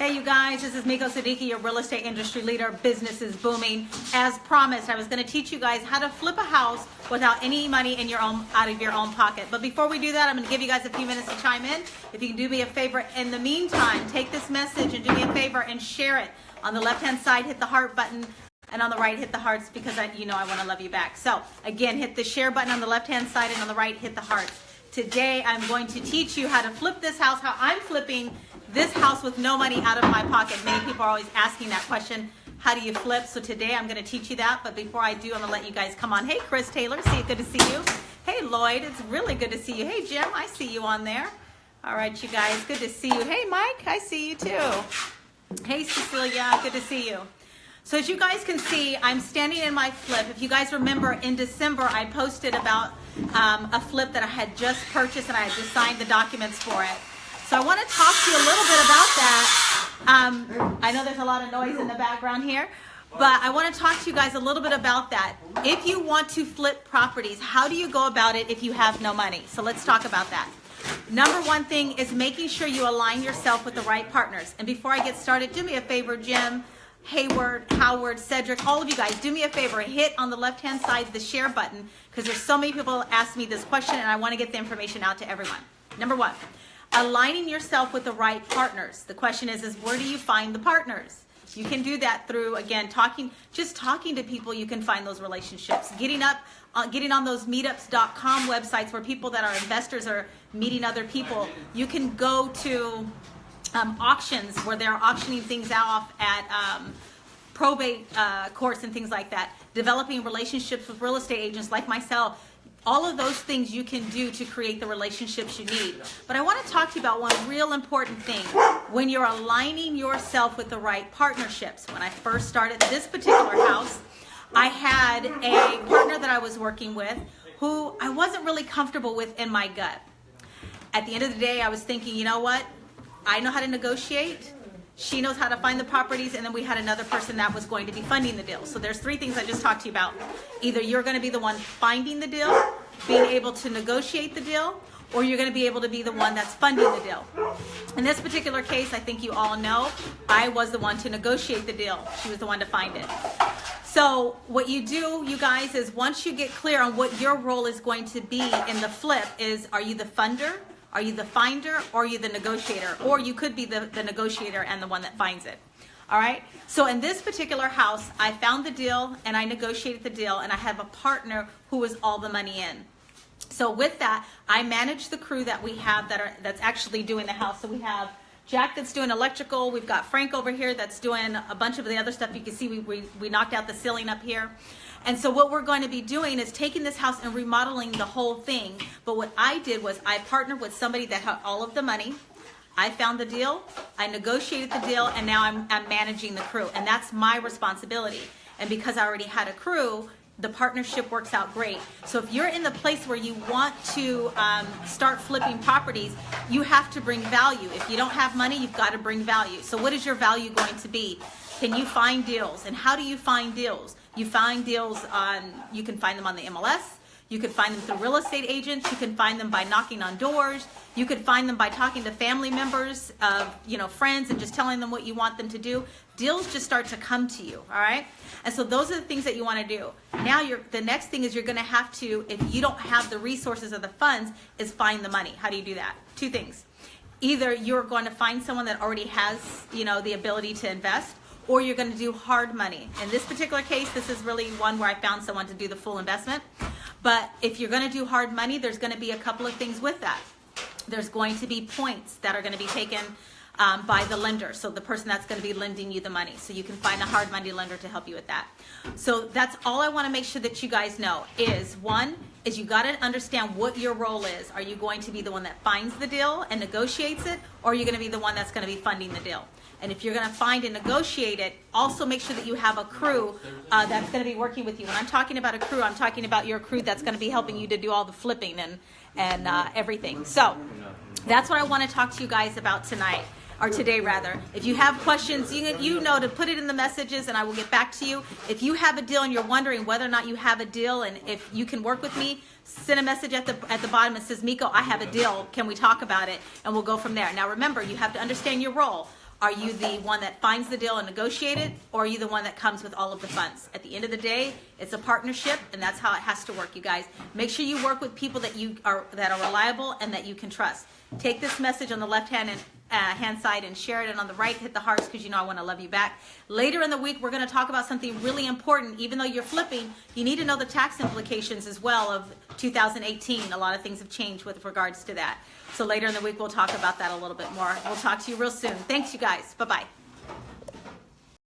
Hey you guys, this is Miko Siddiqui, your real estate industry leader. Business is booming. As promised, I was going to teach you guys how to flip a house without any money out of your own pocket. But before we do that, I'm going to give you guys a few minutes to chime in. If you can do me a favor in the meantime, take this message and do me a favor and share it. On the left-hand side, hit the heart button, and on the right, hit the hearts because I want to love you back. So again, hit the share button on the left-hand side, and on the right, hit the hearts. Today, I'm going to teach you how to flip this house, how I'm flipping this house with no money out of my pocket. Many people are always asking that question, how do you flip? So today I'm going to teach you that, but before I do, I'm going to let you guys come on. Hey, Chris Taylor, good to see you. Hey, Lloyd, it's really good to see you. Hey, Jim, I see you on there. All right, you guys, good to see you. Hey, Mike, I see you too. Hey, Cecilia, good to see you. So as you guys can see, I'm standing in my flip. If you guys remember, in December, I posted about a flip that I had just purchased and I had just signed the documents for it. So I want to talk to you a little bit about that. I know there's a lot of noise in the background here, but I want to talk to you guys a little bit about that. If you want to flip properties, how do you go about it if you have no money? So let's talk about that. Number one thing is making sure you align yourself with the right partners. And before I get started, do me a favor, Jim, Hayward, Howard, Cedric, all of you guys, do me a favor, hit on the left-hand side the share button because there's so many people ask me this question and I want to get the information out to everyone. Number one, aligning yourself with the right partners. The question is where do you find the partners? You can do that through, again, talking to people. You can find those relationships. Getting on those meetups.com websites where people that are investors are meeting other people. You can go to auctions where they're auctioning things off at probate courts and things like that. Developing relationships with real estate agents like myself. All of those things you can do to create the relationships you need. But I want to talk to you about one real important thing. When you're aligning yourself with the right partnerships. When I first started this particular house, I had a partner that I was working with who I wasn't really comfortable with in my gut. At the end of the day, I was thinking, you know what? I know how to negotiate. She knows how to find the properties, and then we had another person that was going to be funding the deal. So there's three things I just talked to you about. Either you're going to be the one finding the deal, being able to negotiate the deal, or you're going to be able to be the one that's funding the deal. In this particular case, I think you all know, I was the one to negotiate the deal. She was the one to find it. So what you do, you guys, is once you get clear on what your role is going to be in the flip is, are you the funder? Are you the finder, or are you the negotiator? Or you could be the negotiator and the one that finds it. All right? So in this particular house, I found the deal and I negotiated the deal, and I have a partner who was all the money in. So with that, I manage the crew that we have that's actually doing the house. So we have Jack that's doing electrical. We've got Frank over here that's doing a bunch of the other stuff. You can see we knocked out the ceiling up here. And so what we're going to be doing is taking this house and remodeling the whole thing. But what I did was I partnered with somebody that had all of the money. I found the deal, I negotiated the deal, and now I'm managing the crew. And that's my responsibility. And because I already had a crew, the partnership works out great. So if you're in the place where you want to start flipping properties, you have to bring value. If you don't have money, you've got to bring value. So what is your value going to be? Can you find deals? And how do you find deals? You find deals you can find them on the MLS. You could find them through real estate agents. You can find them by knocking on doors. You could find them by talking to family members, friends, and just telling them what you want them to do. Deals just start to come to you, all right? And so those are the things that you want to do. Now the next thing is you're going to have to, if you don't have the resources or the funds, is find the money. How do you do that? Two things. Either you're going to find someone that already has, the ability to invest, or you're going to do hard money. In this particular case, this is really one where I found someone to do the full investment. But if you're going to do hard money, there's going to be a couple of things with that. There's going to be points that are going to be taken by the lender. So the person that's going to be lending you the money. So you can find a hard money lender to help you with that. So that's all I want to make sure that you guys know is, one, is you got to understand what your role is. Are you going to be the one that finds the deal and negotiates it? Or are you going to be the one that's going to be funding the deal? And if you're going to find and negotiate it, also make sure that you have a crew that's going to be working with you. When I'm talking about a crew, I'm talking about your crew that's going to be helping you to do all the flipping and everything. So that's what I want to talk to you guys about tonight. Or today rather. If you have questions, you know to put it in the messages and I will get back to you. If you have a deal and you're wondering whether or not you have a deal and if you can work with me, send a message at the bottom that says, Miko, I have a deal. Can we talk about it? And we'll go from there. Now remember, you have to understand your role. Are you the one that finds the deal and negotiate it, or are you the one that comes with all of the funds? At the end of the day, it's a partnership, and that's how it has to work, you guys. Make sure you work with people that are reliable and that you can trust. Take this message on the left hand side and share it, and on the right, hit the hearts, because you know I want to love you back. Later in the week, we're going to talk about something really important. Even though you're flipping, you need to know the tax implications as well of 2018. A lot of things have changed with regards to that. So later in the week, we'll talk about that a little bit more. We'll talk to you real soon. Thanks, you guys. Bye-bye.